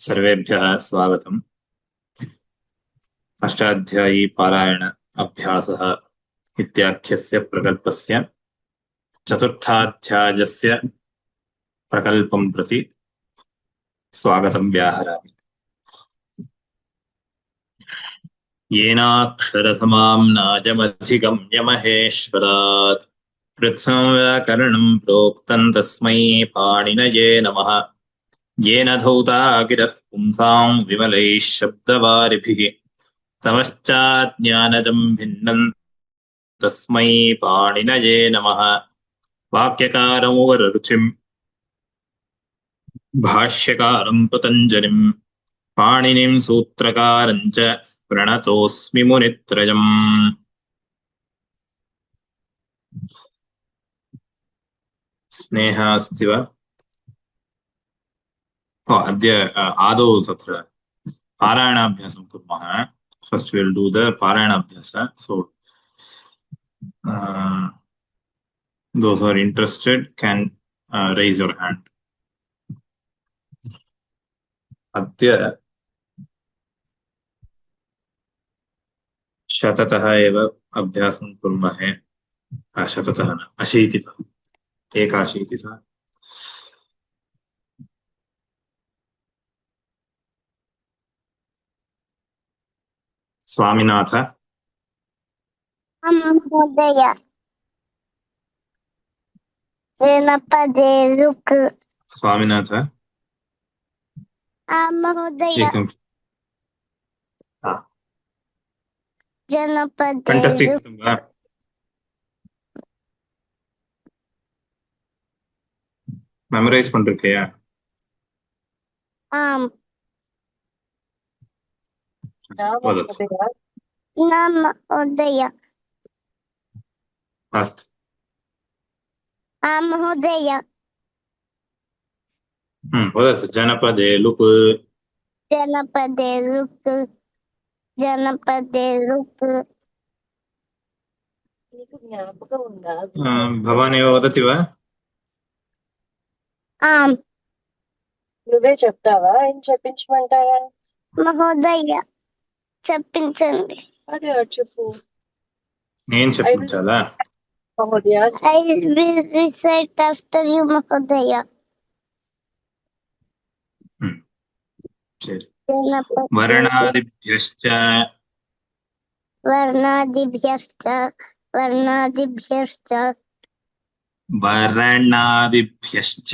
सर्वेभ्यः स्वागतम्। अष्टाध्यायी पारायण अभ्यासः इत्याख्यस्य प्रकल्पस्य चतुर्थाध्यायस्य प्रकल्पं प्रति स्वागतं व्याहरामि। येनाक्षरसमाम्नाजमधिगम्य महेश्वरात् कृत्स्नं व्याकरणं प्रोक्तं तस्मै पाणिनये नमः। येन धौता गिरः पुंसां विमलैः शब्दवारिभिः तमश्चाज्ञानजं भिन्नं तस्मै पाणिनये नमः। वाक्यकारमुपररुचिं भाष्यकारं पतञ्जलिं पाणिनिं सूत्रकारं च प्रणतोऽस्मि मुनित्रयम्। स्नेहा अस्ति वा? अद्य आदौ तत्र पारायणाभ्यासं कुर्मः। फर्स्ट विल डू द पारायणाभ्यास. So those who are interested can raise your hand. अद्य शततः एव अभ्यासं कुर्मः। शततः न, अशीतितः, एकाशीतितः। स्वामिनाथ महोदय जनपदे रुक स्वामिनाथ महोदय एकं जनपदे कण्ठस्थीकृतं वा? मेमोरैस् पण्णिरुक्कैया? आम् वदतु। न महोदय अस्तु। महोदय वदतु। जनपदे लुक् जनपदे रुक जनपदे रुक भवानेव वदति वा? आम् నువ్వే చెప్తావా ఏం చెప్పించమంటావా? మహోదయ చెప్పించండి. అదే చెప్పు. నేను చెప్పించాలా? మహోదయ I will recite after you, మహోదయ. సరే. जनपदे वर्णादिभ्यश्च वर्णादिभ्यश्च वर्णादिभ्यश्च वर्णादिभ्यश्च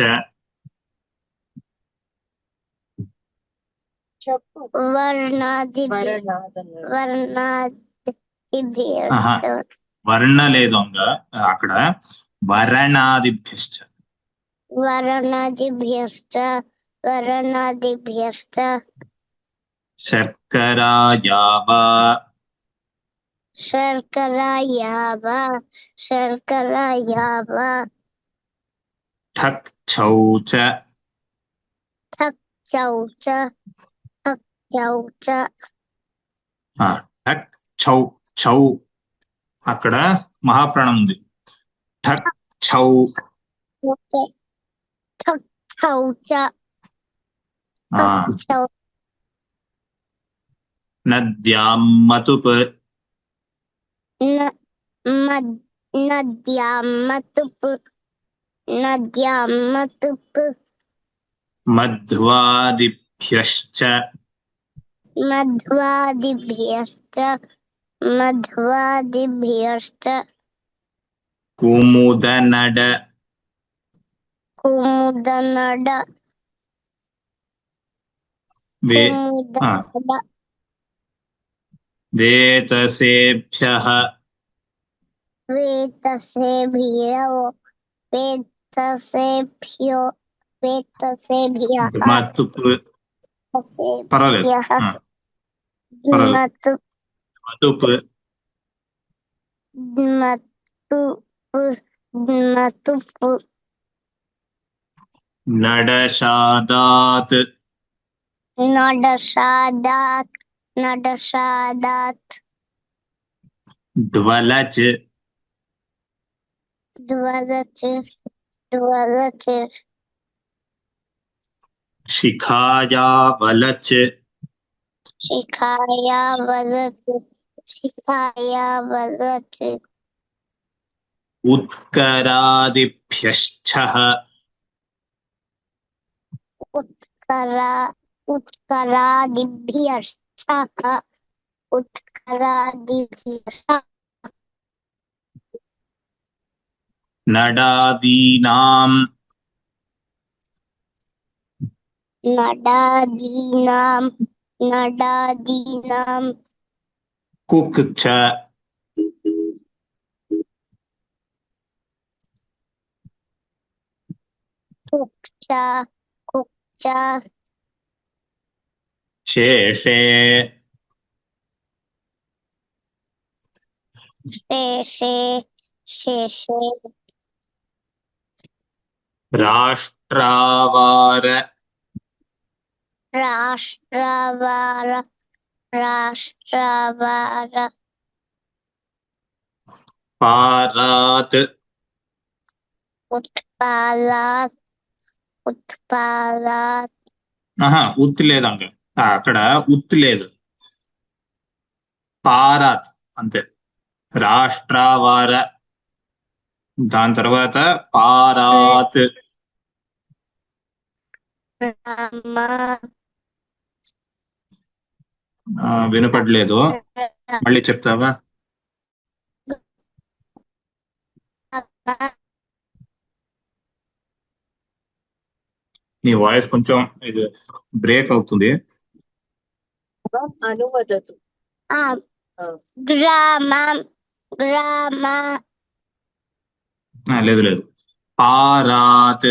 చెప్పు. वर्णादिभ्यश्च వర్ణ లేదు అక్కడ. వర్ణాదిభ్యశ్చ वर्णादिभ्यश्च శర్కరాయావా शर्करायावा ठक् छौ च ठक् चौ च ठक् छौ छौ అక్కడ మహాప్రాణం ఉంది. ठक् छौ ठक् चौ च नद्यां मतुप् नद्यां मतुप् मध्वादिभ्यश्च कुमुदनड वेतसेभ्यः मतुप् పర్వాలేదు. मतुप् नडशादात् ड्वलच शिखाया वलच शिखाया वदत् शिखाया वदत् उत्करादिभ्यश्चः उत्करा उत्करादिभ्यश्चः उत्करादिभ्यश्च नडादीनां नडादीनां कुक् च कुक्चा कुक्चा शेषे शेषे शेषे राष्ट्रावार राष्ट्रवार राष्ट्रवार पारात् उत्पालात् उत्पालात् ఉత్ లేదంక అక్కడ ఉత్ లేదు పారాత్ అంతే రాష్ట్రావార దాని తర్వాత పారాత్ రామ వినపడలేదు మళ్ళీ చెప్తావా నీ వాయిస్ కొంచెం ఇది బ్రేక్ అవుతుంది అనువదతు గ్రామం గ్రామ లేదు లేదు పారాత్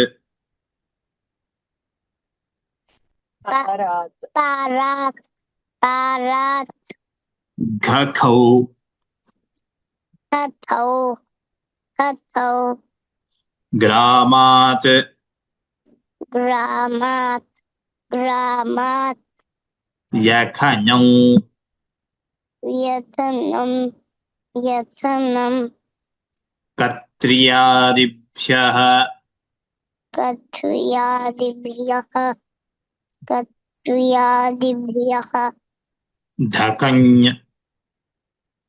పారాత్ పారాత్ పారాత్ ఘఖౌ తథౌ తథౌ గ్రామాత్ గ్రామాత్ గ్రామాత్ యఖఞౌ యతనం యతనం కత్ర్యాదిభ్యః కథ్యాదిభ్యః కథ్యాదిభ్యః ఢకఞ్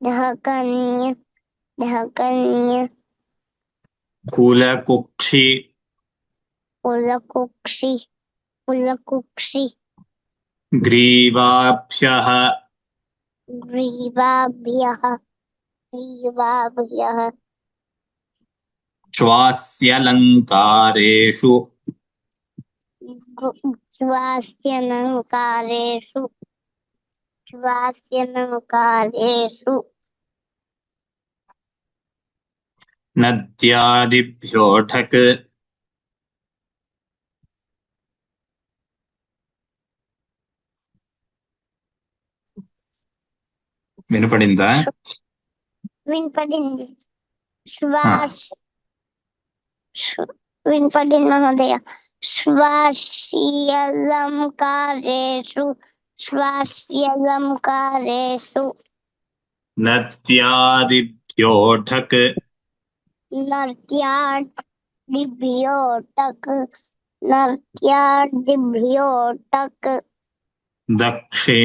ఢకన్య ఢకన్య కులకుక్షి కులకుక్షి కులకుక్షి గ్రీవాభ్యః గ్రీవాభ్యః గ్రీవాభ్యః శ్వాస్యలంకారేషు శ్వాస్యలంకారేషు శ్వాస్యలంకారేషు నద్యాదిభ్యోఢక్ వినపడిందా వినపడింది శ్వాస్ వినపడింది మహోదయ శ్వాస్యలంకారేషు శ్వాస్యలంకారేషు నద్యాదిభ్యోఢక్ నర్త్యాదిభ్యోటక్ నర్త్యాదిభ్యోటక్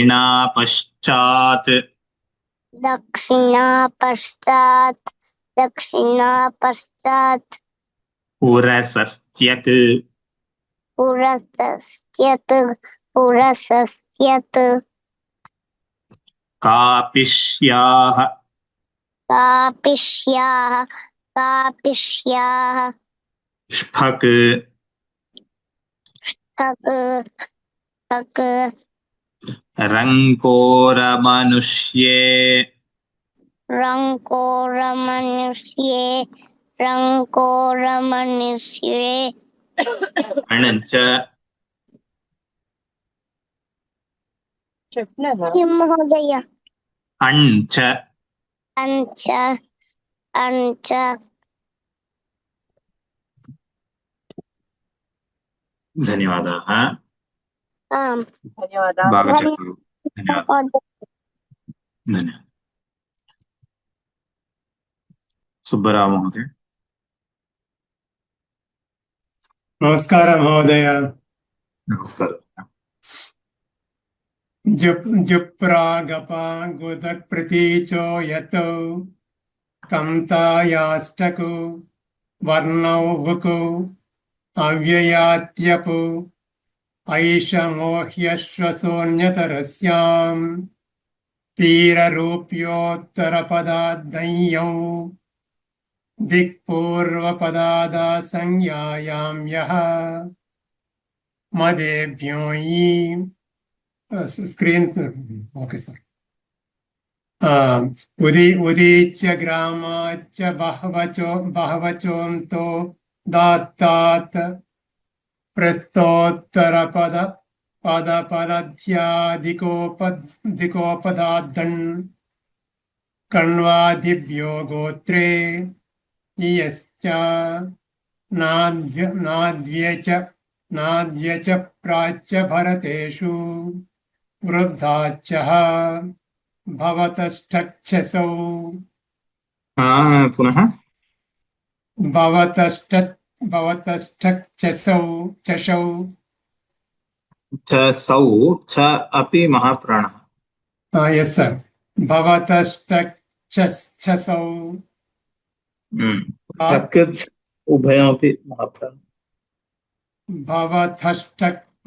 దక్షిణాపశ్చాత్ దక్షిణాపశ్చాత్ దక్షిణాపశ్చాత్ పురసస్త్యక్ పురసస్త్యత్ పురసస్త్యత్ కాపిష్యాః కాపిష్యాః కాపిష్యాః ష్ఫక్ తక్ తక్ రంకోరమనుష్యే రంకోరమనుష్యే రంకోరమనుష్యే అణంచ చెప్పినావా కిం మహోదయ అంచ అంచ అంచ ధన్యవాదాः ధన్యవాదాలు బాగా చెప్పారు ధన్యవాదాలు ధన్యవాదాలు సుబ్బరాव महोदय नमस्कार महोदय नमस्कारः। जुप्रागपागुदप्रतीचो यतो कंतायाष्टको वर्णौ वुको अव्ययात्यपो ऐषमोह्यश्वसोऽन्यतरस्याम् तीररूप्योत्तरपदाद्दंयौ दिक्पूर्वपदादासंज्ञायां यः मदेभ्यो स्क्रीन ओके सर उदीच्य ग्रामाच्च बहवचोन्तो दात्तात् प्रस्तोत्तरपद पदपरध्यादिकोपदाद्दन् कण्वादिभ्यो गोत्रे इयश्च नाद्य च प्राच्य भरतेषु वृद्धाच्चः भवतष्ठक्षसौ पुनः भवतष्ठक्षसौ चषौ च सौ च अपि महाप्राणः। यस सर भवतष्ठक्षसौ उभयमपि महाप्राणः।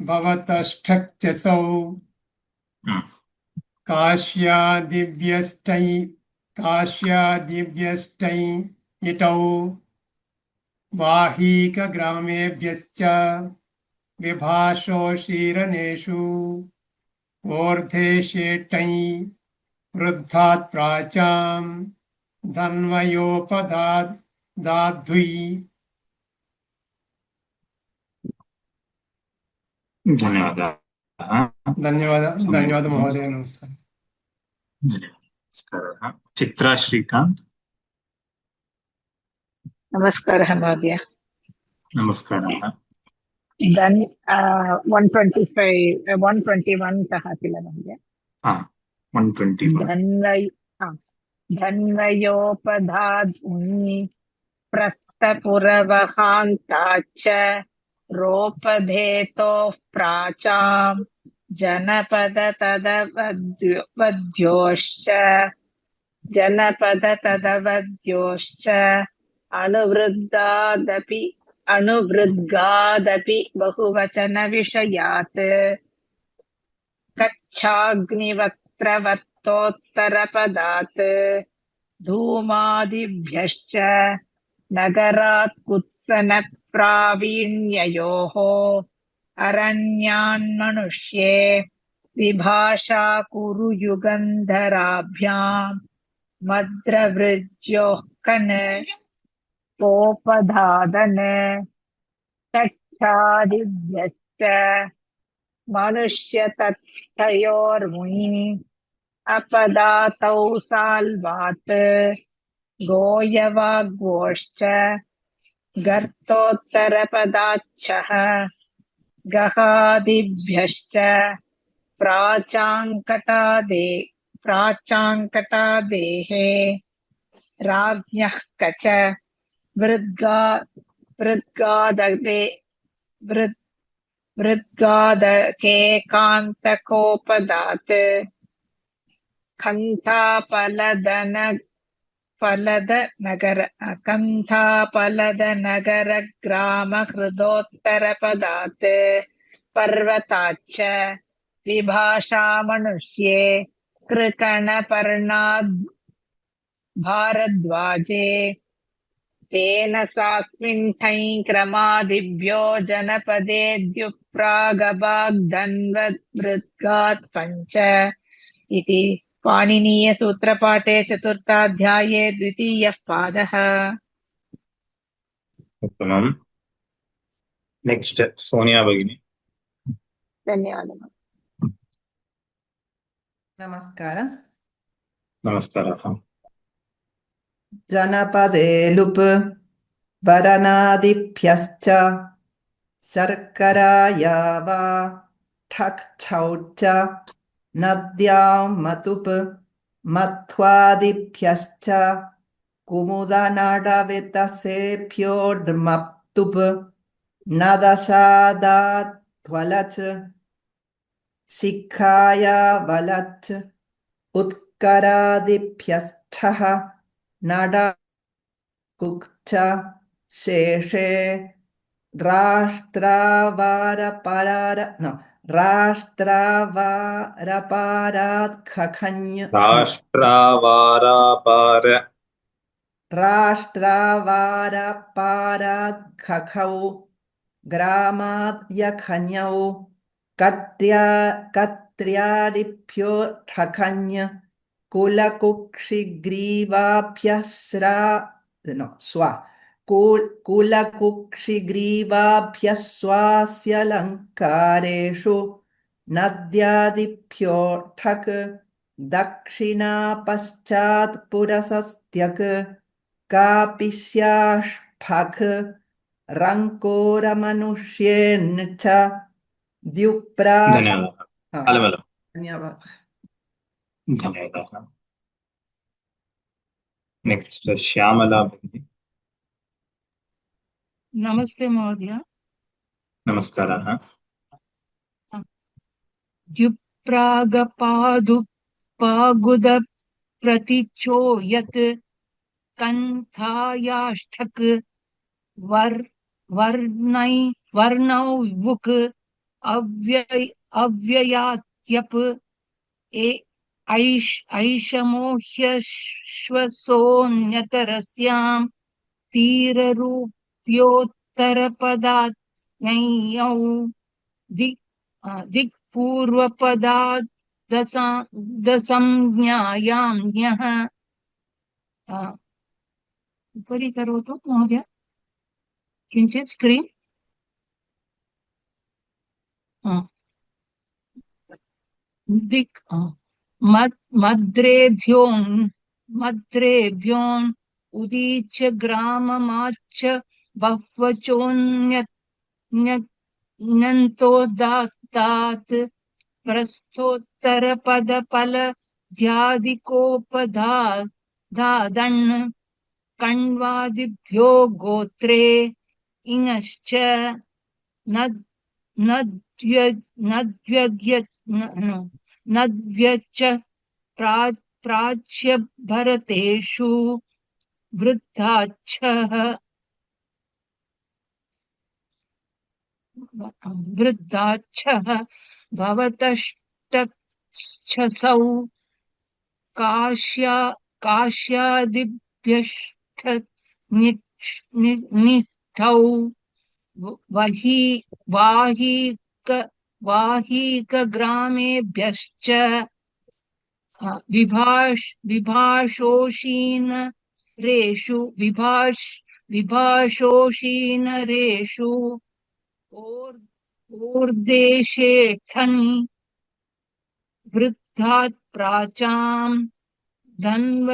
भवतष्ठक्षसौ काश्यादिव्यष्टै इटौ वाहीकग्रामेभ्यश्च विभाषो शीरनेषु ऊर्ध्वे शेटै वृद्धात् प्राचां धन्वयोपदाद्धाद्वी। धन्यवादः। धन्यवाद महोदय। नमस्कार। नमस्कारः। चित्रा श्रीकांत। नमस्कारः महोदय। नमस्कारः। 121 तः किल महोदय? 121 धन्वयोपधाद् प्रस्थपुरवहान्ताच्च रोपधेतोः प्राचां जनपदतदवद्योश्च अनुवृद्गादपि बहुवचनविषयात् कच्छाग्निवक्त्रवत्तोत्तरपदात् धूमादिभ्यश्च नगरात् कुत्सनप्रावीण्ययोः अरण्यान्मनुष्ये विभाषा कुरु युगन्धराभ्याम् मद्रवृज्योः कन् पोपधादन कच्छादिभ्यश्च मनुष्यतस्थयोर्मुनि अपदातौ साल्वात् गोयवाग्वोश्च गर्तोत्तरपदाच्छः गहादिभ्यश्च प्राचाङ्कटादेः राज्ञः कच वृद्गादकेकान्तकोपदात् कन्थापलदनगरग्रामहृदोत्तरपदात् पर्वताच्च विभाषा मनुष्ये कृकणपर्णाद् भारद्वाजे तेन सास्मिन् ठञ् क्रमादिभ्यो जनपदेद्युप्रागभाग्धन्वद्वृद्गात् पञ्च इति पाणिनीयसूत्रपाठे चतुर्थाध्याये द्वितीयः पादः। उत्तमम्। नेक्स्ट सोनिया भगिनी। धन्यवादः। नमस्कारः। नमस्कारः। जनपदे लुप् वरनादिभ्यश्च शर्कराया वा ठक् छौच्च नद्यां मतुप् मध्वादिभ्यश्च कुमुदनडवितसेभ्योऽड्मप्तुप् नदशादात् त्वलच शिखाया वलच उत्करादिभ्यस्थः नडा कुक्च शेषे राष्ट्रावारपरार no राष्ट्रावारपारात् खखञ् no राष्ट्रावारापार राष्ट्रावारपारात् खखौ ग्रामात् यखन्यौ कत्र्यादिभ्यो ठखन्य कुलकुक्षिग्रीवाभ्यस्रा no स्वा कुलकुक्षिग्रीवाभ्यस्वास्यलङ्कारेषु नद्यादिभ्यो ठक् दक्षिणापश्चात् पुरसस्त्यक् कापिष्याष्फक् रङ्कोरमनुष्येन् च द्युप्रा धन्यवादः अलमलम् धन्यवादः धन्यवादः नेक्स्ट श्यामला भगिनी नमस्ते महोदय। नमस्कारः द्युप्रागपादुपागुद प्रतिचो यत् कन्थायाष्ठक् वर्णौ वुक् अव्ययात्यप् ऐषमो ह्यश्वसोऽन्यतरस्यां तीररूप्योत्तरपदाज्ञौ दिक्पूर्वपदाद् दसंज्ञायां ञः उपरि करोतु महोदय किञ्चित् स्क्रीन् दिक् मद्रेभ्योन् उदीच्य ग्राममाच्च बह्वचोन्यन्तोदात्तात् प्रस्थोत्तरपदफलध्यादिकोपधादन् कण्वादिभ्यो गोत्रे इङश्च नद्व्यच प्राच्य भरतेषु वृद्धाच्छः भवतश्चक्षसौ काश्यादिभ्यष्ठ निष्ठौ वाहिकग्रामेभ्यश्च विभाषोषीनरेषु ओर्देशेष्ठन् वृद्धात् प्राचां धन्वयोपधाव्युन्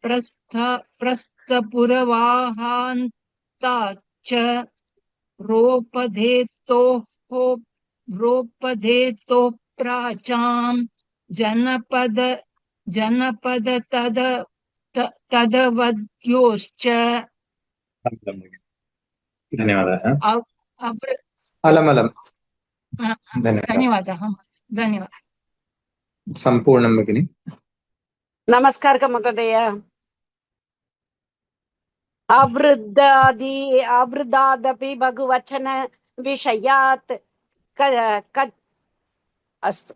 प्रस्थपुरवाहान्ताच्च रोपधेतोः प्राचां जनपद तदवद्योश्च धन्यवादः धन्यवादः धन्यवादः सम्पूर्णं भगिनि नमस्कारः महोदय। आवृद्धादपि बहुवचन विषयात् अस्तु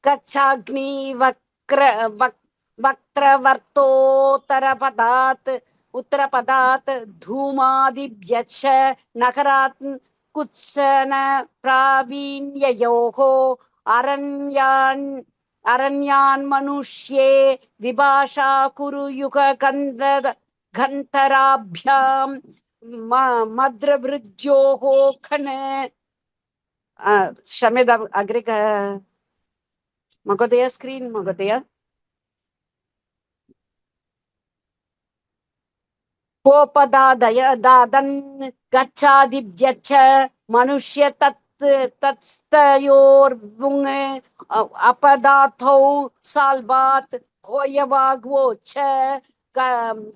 कक्षाग्नि वक्त्रवर्तोत्तरपदात् उत्तरपदात् धूमादिभ्यश्च नगरात् कुत्सन प्रावीण्ययोः अरण्यान् मनुष्ये विभाषा कुरु युगगन्धराभ्यां मद्रवृज्योः खन क्षम्यता अग्रे महोदय स्क्रीन् महोदय दादन् गच्छादिभ्यश्च मनुष्य तत्स्तयोर्वुङ् अपदाथौ साल्वात् कोयवाग्वोच्च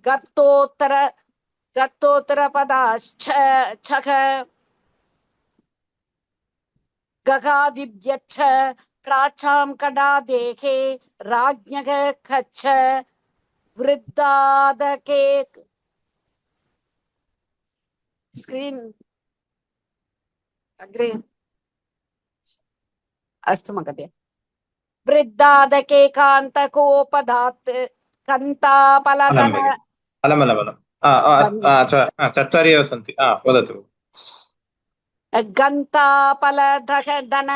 गर्तोत्तरपदाश्च गगादिव्यच्छ प्राचां कडादेहे राज्ञः कच्छ वृद्धादके स्क्रीन् अग्रे अस्तु महोदय वृद्धादके कान्तकोपदात् कन्तापलदन अलमलमलम् चत्वारि एव सन्ति वदतु गन्तापलदन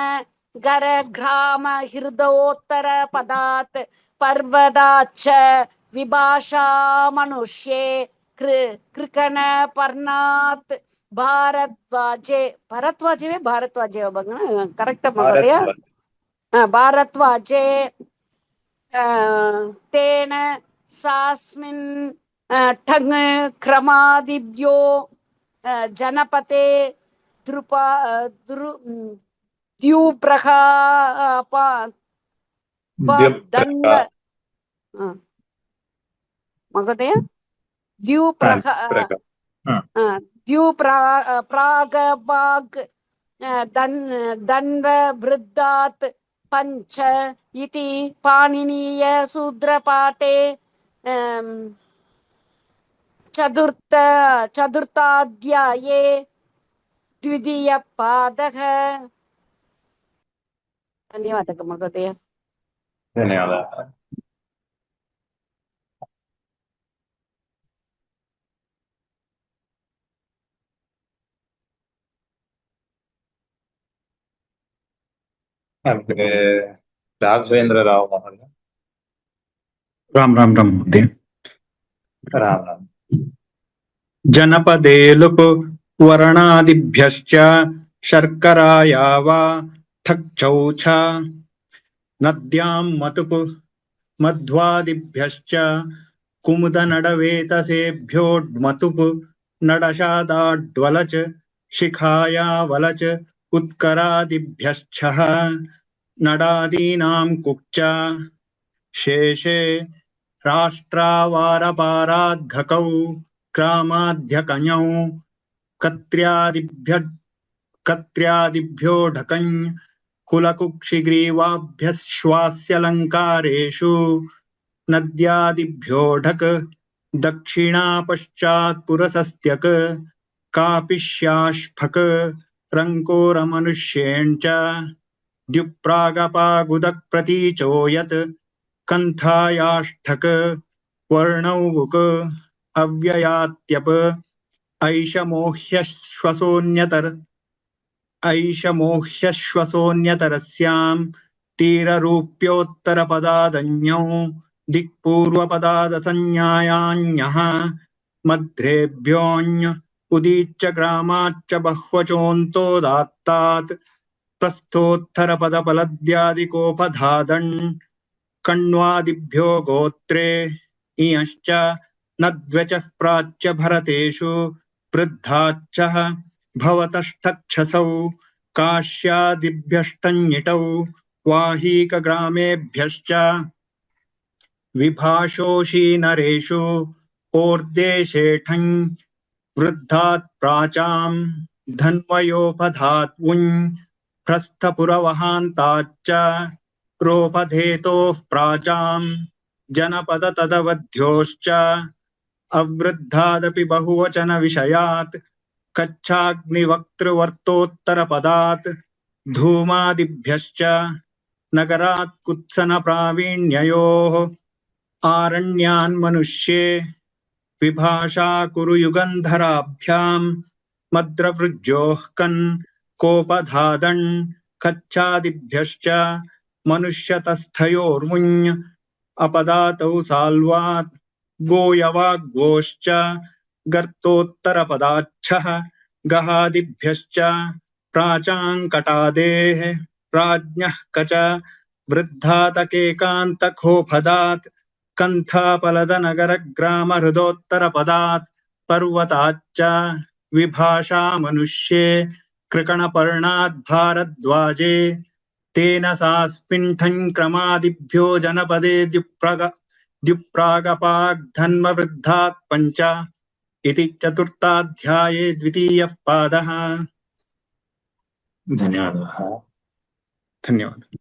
गरग्राम हृदोत्तर पदात् पर्वदाच्च विभाषा मनुष्ये कृकण पर्णात् भारद्वाजे भारद्वाजे करेक्ट महोदय भारद्वाजे तेन सास्मिन् ठङ् क्रमादिभ्यो जनपते द्युप्रहा महोदय द्युप्रागभाग् दन्व वृद्धात् पञ्च इति पाणिनीय सूत्रपाठे चतुर्थाध्याये द्वितीयपादः धन्यवादः महोदय धन्यवादः राघवेंद्र राव महोदय राम महोदय राम राम जनपदे लुप् वर्णादिभ्यश्च शर्कराया वा ठक्छौ च नद्यां मतुप् मध्वादिभ्यश्च कुमुदनडवेतसेभ्योऽड्मतुप् नडशादाड्वलच शिखाया वलच उत्करादिभ्यश्च नडादीनां कुक्च शेषे राष्ट्रावारपाराद्घकौ ग्रामाध्यकञौ कत्र्यादिभ्यो ढकञ् कुलकुक्षिग्रीवाभ्यश्वास्यलङ्कारेषु नद्यादिभ्यो ढक् दक्षिणापश्चात्पुरसस्त्यक् कापिष्याष्फक् रङ्कोरमनुष्येण च द्युप्रागपागुदक् प्रतीचो यत् कन्थायाष्ठक् वर्णौवुक् अव्ययात्यप ऐषमोह्यश्वसोऽन्यतरस्यां तीररूप्योत्तरपदादन्यौ दिक्पूर्वपदादसंज्ञायान्यः मध्रेभ्योऽन्य उदीच्च ग्रामाच्च बह्वचोऽन्तोदात्तात् प्रस्थोत्तरपदपलद्यादिकोपधादन् कण्वादिभ्यो गोत्रे इयश्च नद्वचः प्राच्य भरतेषु वृद्धाच्च भवतष्ठक्षसौ काश्यादिभ्यष्टञ्ञिटौ वाहीकग्रामेभ्यश्च विभाषोषीनरेषु ओर्देशेठञ् वृद्धात् प्राचां धन्वयोपधात् उञ् प्रस्थपुरवहान्ताच्च रोपधेतोः प्राचां जनपद तदवध्योश्च अवृद्धादपि बहुवचन विषयात् कच्छाग्निवक्तृवर्तोत्तरपदात् धूमादिभ्यश्च नगरात् कुत्सन प्रावीण्ययोः आरण्यान् मनुष्ये विभाषा कुरु युगन्धराभ्यां मद्रवृज्योः कन् कोपधादन् कच्छादिभ्यश्च मनुष्यतस्थयोर्मुञ् अपदातौ साल्वात् गोयवाग्गोश्च गर्तोत्तरपदाच्छः गहादिभ्यश्च प्राचाङ्कटादेः राज्ञः कच वृद्धातकेकान्तकोपदात् कन्थापलदनगरग्रामहृदोत्तरपदात् पर्वताच्च विभाषा मनुष्ये कृकणपर्णाद् भारद्वाजे तेन सास्मिन्ठञ् क्रमादिभ्यो जनपदे द्युप्रागपाग्धन्ववृद्धात् पञ्च इति चतुर्थाध्याये द्वितीयः पादः। धन्यवादः धन्यवादः।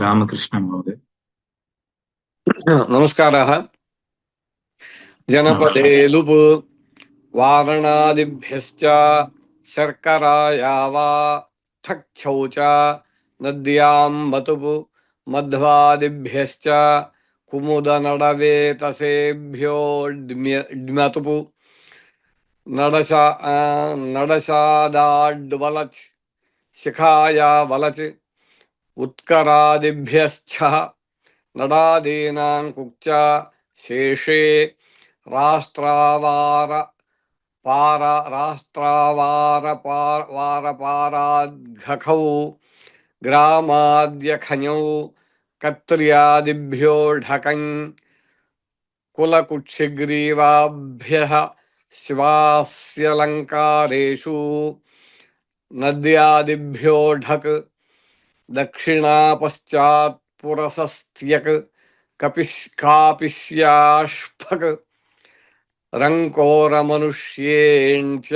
रामकृष्ण महोदय। नमस्कारः। जनपदे लुप् वारणादिभ्यश्च शर्करायावा ठक्षौ च नद्यां मतुप् मध्वादिभ्यश्च कुमुदनडवेतसेभ्यो ड्मतुप् नडशादाड्वलच् शिखाया वलच् उत्करादिभ्यश्च नडादीनां कुक्च शेषे राष्ट्रावारपाराद्घखौ ग्रामाद्यखञौ कत्र्यादिभ्यो ढकं कुलकुक्षिग्रीवाभ्यः शिवास्यलङ्कारेषु नद्यादिभ्यो ढक् दक्षिणापश्चात् पुरसस्त्यक् कापिष्याष्फक् रङ्कोरमनुष्येण्च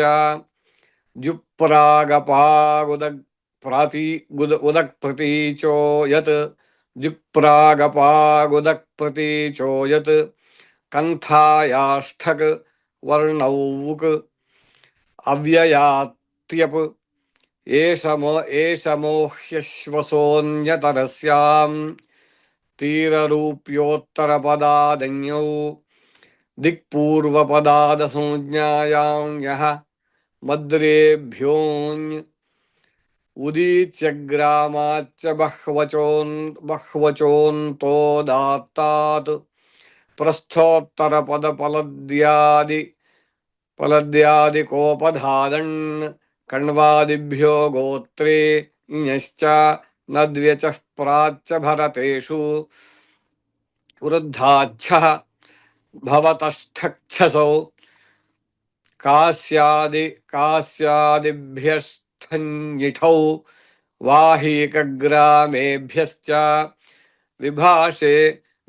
जुप्रागपागुदक्प्रतीचो यत् जुप्रागपागुदक्प्रतीचो यत् कन्थायाष्ठक् वर्णौक अव्ययात्यप् एषमोह्यश्वसोऽन्यतरस्यां तीररूप्योत्तरपदादन्यौ दिक्पूर्वपदादसंज्ञायां यः मद्रेभ्योऽन्य उदीच्य ग्रामाच्च बह्वचोन्तोदात्तात् प्रस्थोत्तरपदपलद्यादिकोपधादन् कण्वादिभ्यो गोत्रे इञश्च नद्व्यचः प्राच्च भरतेषु वृद्धाच्छः भवतष्ठक्षसौ कास्यादिभ्यष्ठञ्जिठौ वाहीकग्रामेभ्यश्च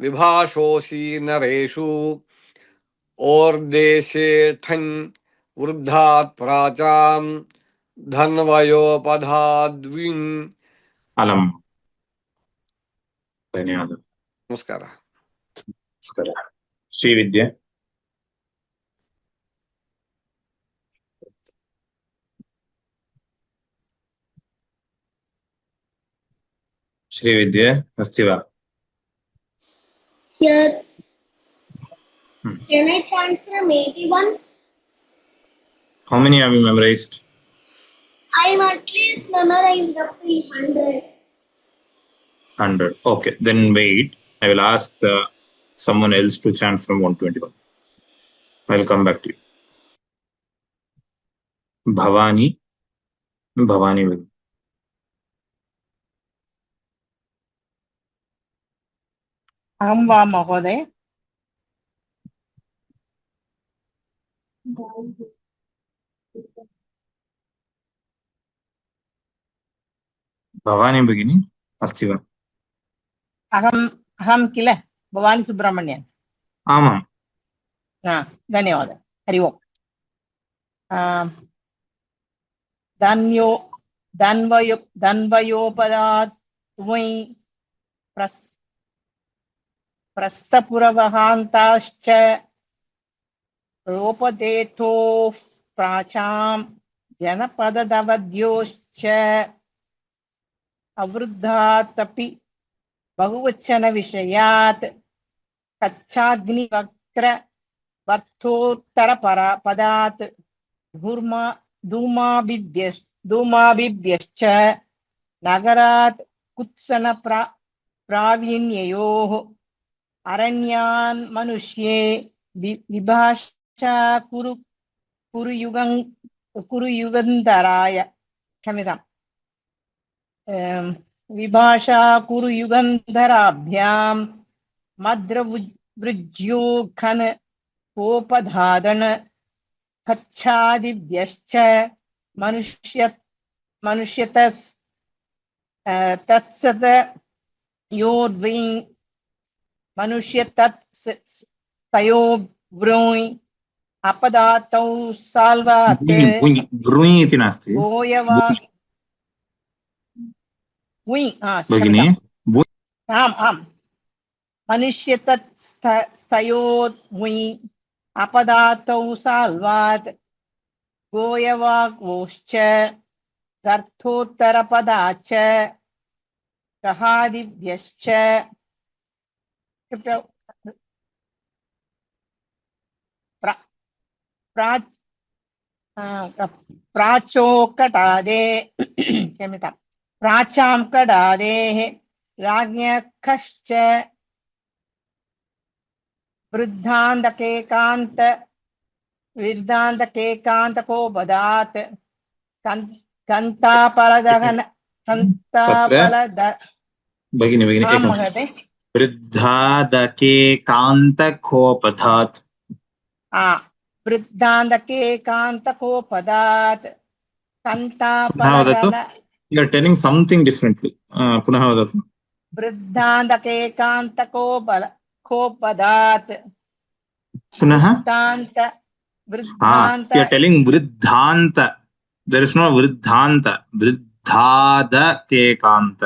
विभाषोषी नरेषु ओर्देशेऽठञ् वृद्धात् प्राचां धन्वयोपधाद्विन् अलम्। धन्यवादः। नमस्कारः। नमस्कारः। श्रीविद्या। श्रीविद्या अस्ति वा? Here, can I chant from 81? How many have you memorized? I've at least memorized up to 100. 100. Okay, then wait. I will ask someone else to chant from 121. I will come back to you. Bhavani will. अहं वा महोदय? भवानी भगिनी अस्ति वा? अहं किल भवानी सुब्रह्मण्यन्। आमाम्। धन्यवादः। हरि ओम्। धन्वयोपदात् वै प्रस्थपुरवहान्ताश्च रोपदेतोः प्राचां जनपददवद्योश्च अवृद्धातपि बहुवचनविषयात् कच्छाग्निवक्त्रवर्थोत्तरपदात् धूमाभिभ्यश्च नगरात् कुत्सनप्रावीण्ययोः अरण्यान् मनुष्ये विभाषा कुरुयुगन्धराय क्षम्यताम् विभाषा कुरुयुगन्धराभ्यां मद्रवृज्योखन कोपधादन कच्छादिभ्यश्च मनुष्यतः तत्सत योर्वि मनुष्य तत् तयो ब्रूयि अपदातौ साल्वात् ब्रूयि इति नास्ति गोयवा उयि भगिनी क्षम्यताम् आम् आम् मनुष्य तत् तयोर्वि अपदातौ साल्वात् गोयवाग्वोश्च गर्थोत्तरपदाच्च कहादिभ्यश्च प्राचोकटादे क्षम्यताम् प्राचां कडादेः राज्ञकश्च वृद्धान्तकेकान्तकोपदात् कन्तापलदहन कन्तापलद भगिनी आं महोदय वृद्धादकेकान्तकोपधात् वृद्धान्तकेकान्तकोपदात् कन्तापलदन You are telling something differently. पुनः वदतु. वृद्धान्तकेकान्तकोपदात् पुनः वृद्धान्त you are telling वृद्धान्त. There is no वृद्धान्त. वृद्धादकेकान्त.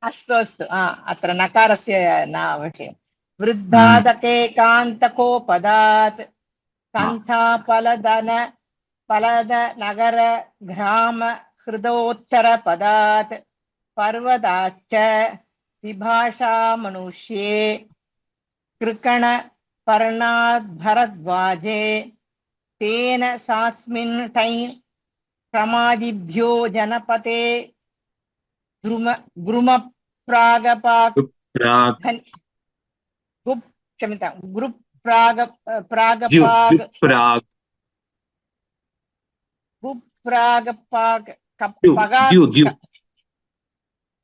अस्तु अस्तु अत्र नकारस्य न आवश्यकं वृद्धादकेकान्तकोपदात् कन्थापलदन पलद नगर ग्राम हृदोत्तरपदात् पर्वताच्च विभाषा मनुष्ये कृकण पर्णाद्भरद्वाजे तेन सास्मिन् टै क्रमादिभ्यो जनपते गुरुमप्रागपाक् क्षम्यतां गुप्रागपाक्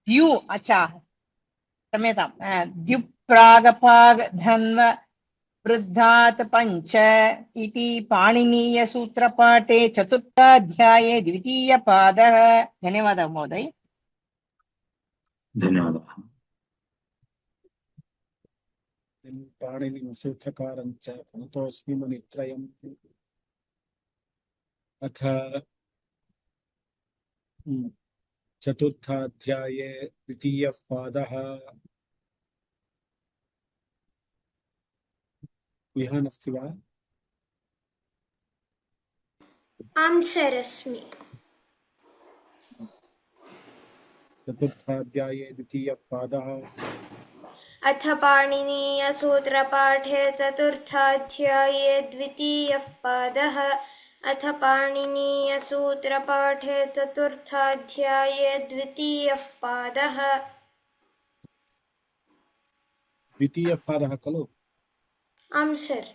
द्यु अच्छा क्षम्यतां द्युप्रागपाक् धन्व वृद्धात् पञ्च इति पाणिनीयसूत्रपाठे चतुर्थाध्याये द्वितीयपादः। धन्यवादः महोदय। धन्यवादः। पाणिनिसूत्रकारं च प्रणतोऽस्मि मुनित्रयम् अथ चतुर्थाध्याये द्वितीयः पादः। विहान अस्ति वा? आं सर् अस्मि। चतुर्थाध्याये द्वितीयः पादः। अथ पाणिनीयसूत्रपाठे चतुर्थाध्याये द्वितीयः पादः। अथ पाणिनीयसूत्रपाठे चतुर्थाध्याये द्वितीयः पादः। द्वितीयः पादः खलु? आं सर्।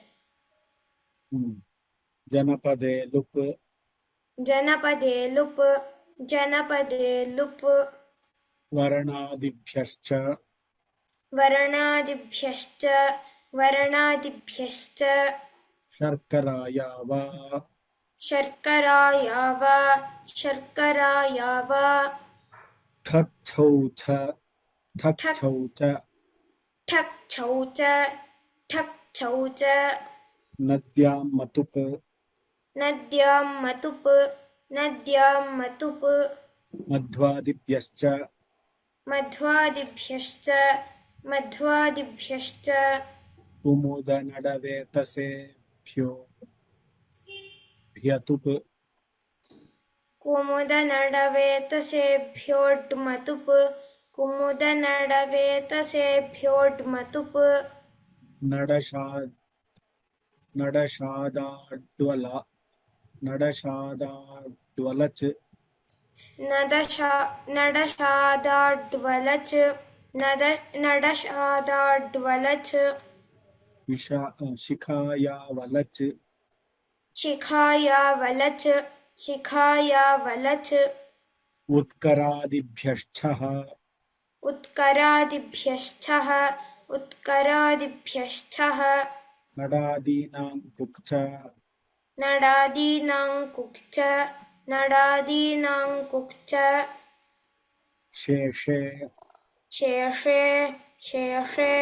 जनपदे लुप् जनपदे लुप् जनपदे लुप् वर्णादिभ्यश्च वर्णादिभ्यश्च वर्णादिभ्यश्च शर्कराया वा शर्कराया वा शर्कराया वा ठक्छौ च ठक्छौ च ठक्छौ च ठक्छौ च नद्यां मतुप् नद्यां मतुप् नद्यां मतुप् मध्वादिभ्यश्च मध्वादिभ्यश्च मध्वादिभ्यश्च कुमुदनडवेतसेभ्यो भ्यतुप् कुमुदनडवेतसेभ्योऽड्मतुप् कुमुदनडवेतसेभ्योऽड्मतुप् नडशादाड्वलच् नडशादाड्वलच् नडशादाड्वलच् शिखायावलच् शिखायावलच् शिखायावलच् उत्करादिभ्यश्चः उत्करादिभ्यश्चः उत्करादिभ्यश्चः नडादीनां कुक्च नडादीनां कुक्च नडादीनां कुक्च शेषे शेषे शेषे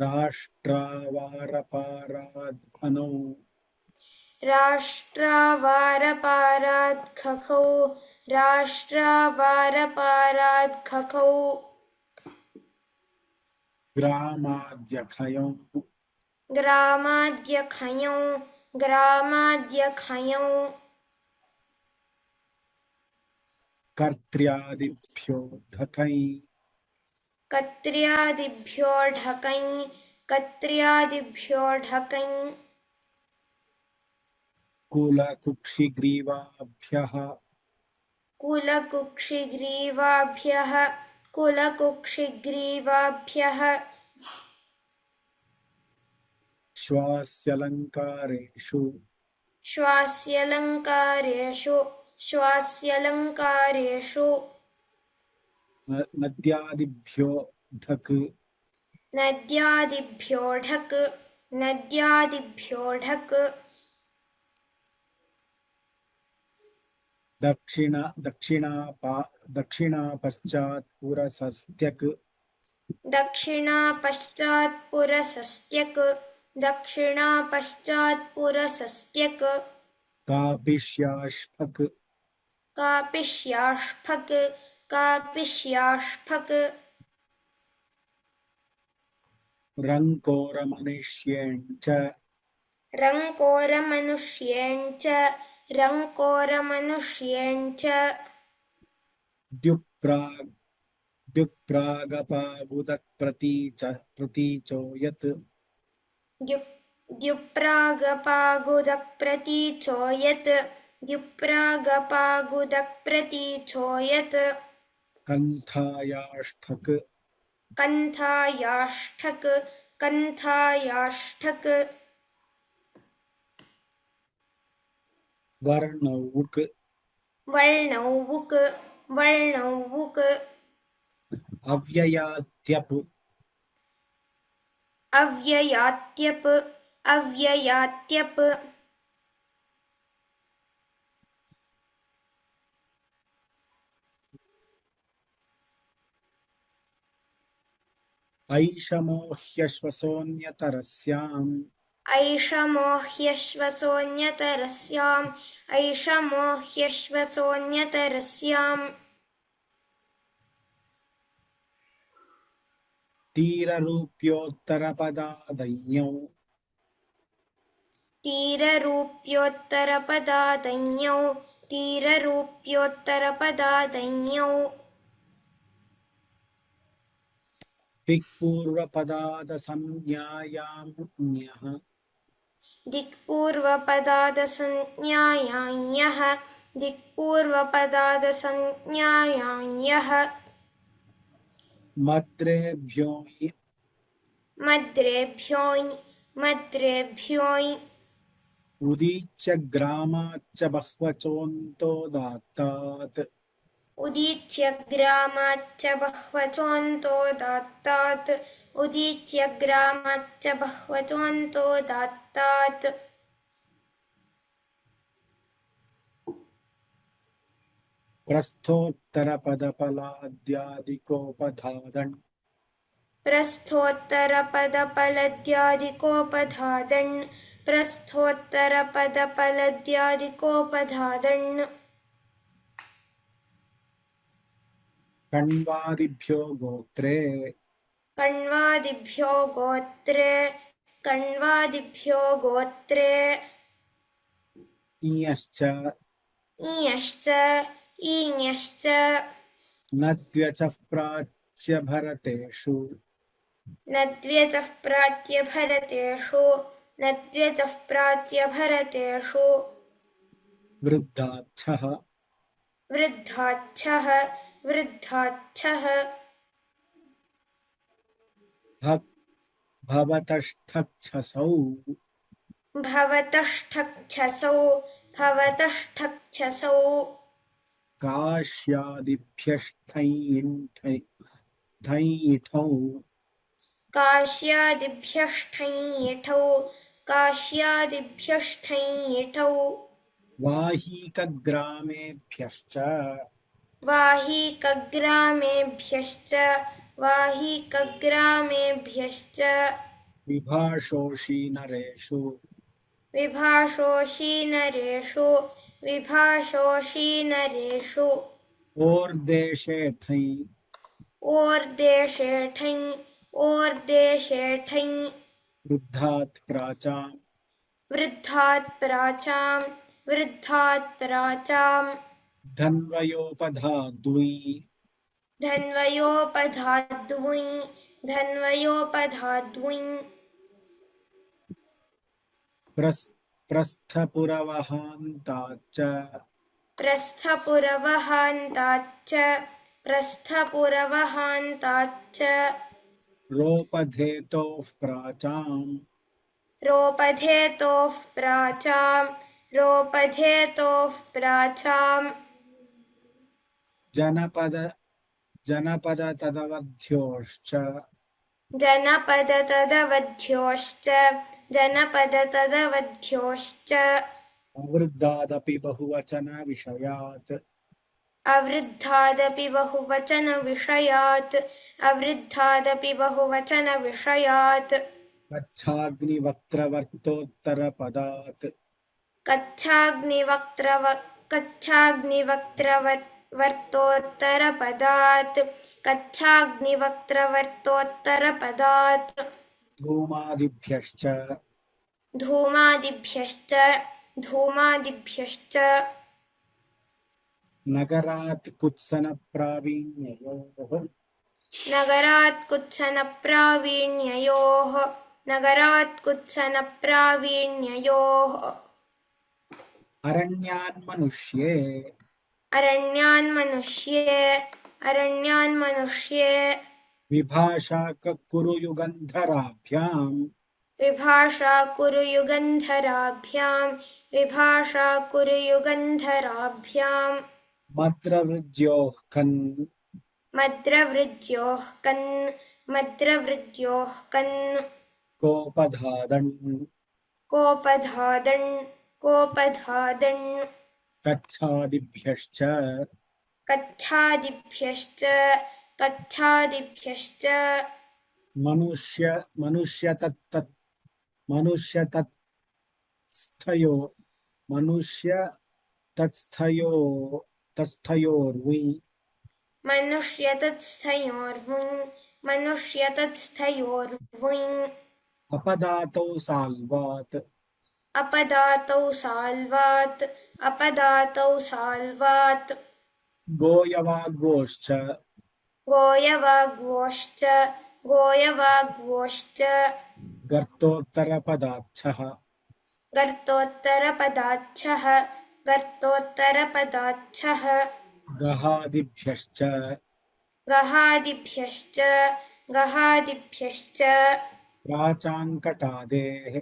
राष्ट्रावारपाराधनौ राष्ट्रावारपारात् खखौ राष्ट्रावारपारात् खखौ ग्रामाद्यखयौ ग्रामाद्यखयौ ग्रामाद्यखयौ कर्त्र्यादिभ्यो ढकै कत्र्यादिभ्यो ढकै कत्र्यादिभ्यो ढकै कुलकुक्षिग्रीवाभ्यः कुलकुक्षिग्रीवाभ्यः कुलकुक्षिग्रीवाभ्यः श्वास्यलङ्कारेषु श्वास्यलङ्कारेषु श्वास्यलङ्कारेषु नद्यादिभ्यो ढक् नद्यादिभ्यो ढक् नद्यादिभ्यो ढक् दक्षिणापश्चात् पुरसस्त्यक् दक्षिणापश्चात् पुरसस्त्यक् दक्षिणापश्चात् पुरसस्त्यक् कापिश्याश्फक् कापिश्याष्फक् कापिश्याष्फक् रङ्कोरमनुष्येण च रङ्कोरमनुष्येण च रङ्कोरमनुष्येण च द्युप्रागपागुदप्रतीचो यत् द्युप्रागपागुदप्रतीचो यत् द्युप्रागपागुदप्रतीचो यत् कन्थायाष्ठक् कन्थायाष्ठक् कन्थायाष्ठक् वर्णौक वर्णौक वर्णौक अव्ययात्यप् अव्ययात्यप् अव्ययात्यप् ऐषमो ह्यश्वसोऽन्यतरस्याम् ऐषमो ह्यश्वसोऽन्यतरस्याम् ऐषमो ह्यश्वसोऽन्यतरस्याम् तीररूप्योत्तरपदादञ्ञौ तीररूप्योत्तरपदादञ्ञौ तीररूप्योत्तरपदादञ्ञौ दिक्पूर्वपदादसंज्ञायाम्न्यः दिक्पूर्वपदादसंज्ञायाञः दिक्पूर्वपदादसंज्ञायाञः मद्रेभ्योऽयि मद्रेभ्योञ् मद्रेभ्योञ् उदीच्य ग्रामाच्च बह्वचोऽन्तोदात्तात् उदीच्य ग्रामाच्च बह्वचोऽन्तोदात्तात् उदीच्य ग्रामाच्च बह्वचोऽन्तोदात्तात् प्रस्थोत्तरपदपलाद्यादिकोपधादन् प्रस्थोत्तरपदपलद्यादिकोपधादन् प्रस्थोत्तरपदपलद्यादिकोपधादन् कण्वादिभ्यो गोत्रे कण्वादिभ्यो गोत्रे कण्वादिभ्यो गोत्रे इयश्च इयश्च ईञश्च नद्व्यचः प्राच्यभरतेषु नद्व्यचः प्राच्यभरतेषु नद्व्यचः प्राच्यभरतेषु वृद्धाच्छः वृद्धाच्छः वृद्धाच्छः भवतष्ठक्षसौ भवतष्ठक्षसौ भवतष्ठक्षसौ काश्यादिभ्यष्ठैठौ काश्यादिभ्यष्ठञ्यठौ काश्यादिभ्यष्ठञ्यठौ वाहीकग्रामेभ्यश्च वाहिकग्रामेभ्यश्च वाहिकग्रामेभ्यश्च विभाषोषि नरेषु विभाषोषि नरेषु विभाषोषि नरेषु ओर्देशे ठञ् ओर्देशेठञ् ओर्देशेठञ् वृद्धात् प्राचाम् वृद्धात् प्राचां वृद्धात् प्राचां धन्वयोपधाद्वि धन्वयोपधाद्वि धन्वयोपधाद्वि प्रस्थपुरवहान्ताच्च प्रस्थपुरवहान्ताच्च प्रस्थपुरवहान्ताच्च रोपधेतोः प्राचाम् रोपधेतोः प्राचां रोपधेतोः प्राचां जनपदतदवध्योश्च जनपदतदवध्योश्च जनपदतदवध्योश्च अवृद्धादपि बहुवचनविषयात् अवृद्धादपि बहुवचनविषयात् अवृद्धादपि बहुवचनविषयात् कच्छाग्निवक्त्रवर्तोत्तरपदात् कच्छाग्निवक्त्रवर्तोत्तरपदात् कच्छाग्निवक्त्रवर्तोत्तरपदात् धूमादिभ्यश्च धूमादिभ्यश्च धूमादिभ्यश्च नगरात् कुत्सनप्रावीण्ययोः नगरात् कुत्सनप्रावीण्ययोः नगरात् कुत्सनप्रावीण्ययोः अरण्यान्मनुष्ये अरण्यान्मनुष्ये अरण्यान्मनुष्ये विभाषा कुरुयुगन्धराभ्याम् विभाषा कुरुयुगन्धराभ्यां विभाषा कुरुयुगन्धराभ्यां मद्रवृज्योः कन् मद्रवृज्योः कन् मद्रवृज्योः कन् कोपधादन् कोपधादन् कोपधादन् कच्छादिभ्यश्च कच्छादिभ्यश्च कच्छादिभ्यश्च मनुष्यतत्स्थयो तत्स्थयोर्वि मनुष्यतत्स्थयोर्वुञ् अपदातौ साल्वात् अपदातौ साल्वात् अपदातौ साल्वात् गोयवाग्गोश्च गोयवाग्वोश्च गोयवाग्वोश्च गर्तोत्तरपदाच्छः गर्तोत्तरपदाच्छः गर्तोत्तरपदाच्छः गहादिभ्यश्च गहादिभ्यश्च गहादिभ्यश्च प्राचाङ्कटादेः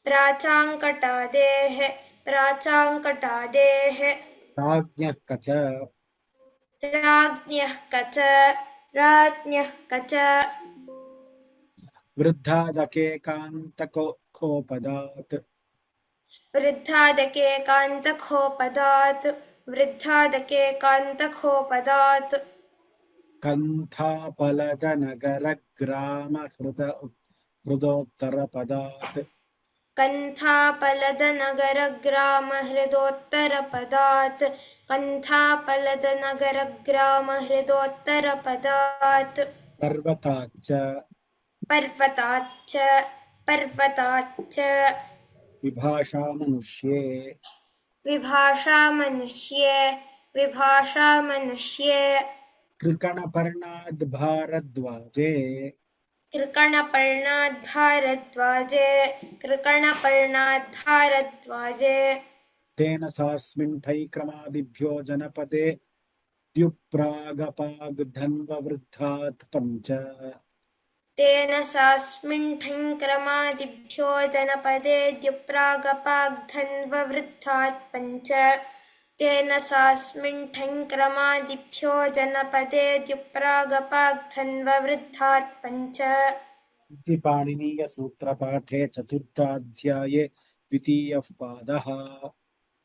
प्राचाङ्कटादेः प्राचाङ्कटादेः राज्ञः कच राज्ञः कच राज्ञः कच वृद्धादकेकान्तकोपदात् वृद्धादकेकान्तखोपदात् वृद्धादकेकान्तखोपदात् कन्थापलदनगरग्रामहृदोत्तरपदात् कन्थापलदनगरग्रामहृदोत्तरपदात् कन्थापलदनगरग्रामहृदोत्तरपदात् पर्वताच्च पर्वताच्च पर्वताच्च विभाषामनुष्ये विभाषामनुष्ये विभाषामनुष्ये कृकणपर्णाद् भारद्वाजे कृकणपर्णाद् भारद्वाजे कृकणपर्णाद् तेन सास्मिन् ठैक्रमादिभ्यो जनपदे द्युप्रागपाग्धन्ववृद्धात् पञ्च तेन सास्मिन् ठञ्क्रमादिभ्यो जनपदे द्युप्रागपाग्धन्ववृद्धात् पञ्च तेन सास्मिन् ठञ्क्रमादिभ्यो जनपदे द्युप्रागपाग्धन्ववृद्धात् पञ्च इति पाणिनीयसूत्रपाठे चतुर्थाध्याये द्वितीयः पादः।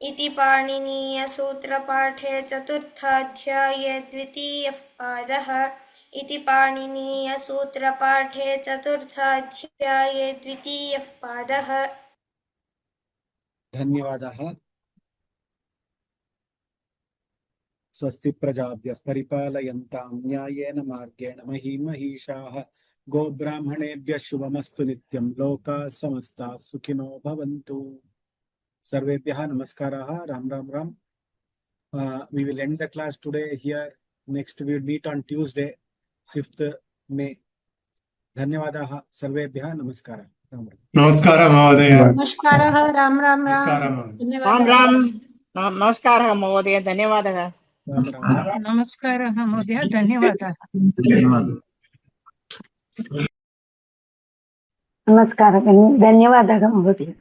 इति पाणिनीयसूत्रपाठे चतुर्थाध्याये द्वितीयः पादः इति पाणिनीयसूत्रपाठे चतुर्थाध्याये द्वितीयः पादः धन्यवादः। स्वस्ति प्रजाभ्यः परिपालयन्तां न्यायेन मार्गेण महीं महिषाः गोब्राह्मणेभ्यः शुभमस्तु नित्यं लोकाः समस्ताः सुखिनो भवन्तु। सर्वेभ्यः नमस्काराः। Ram Ram Ram. We will end the class today here. Next we will meet on Tuesday 5th May. धन्यवादाः सर्वेभ्यः. नमस्कारः. राम राम. नमस्कारः महोदय. नमस्कारः राम राम नमस्कारः राम महोदय. राम राम. नमस्कारः महोदय, धन्यवादः. राम राम. नमस्कारः महोदय, धन्यवादः. नमस्कारः, धन्यवादः महोदय.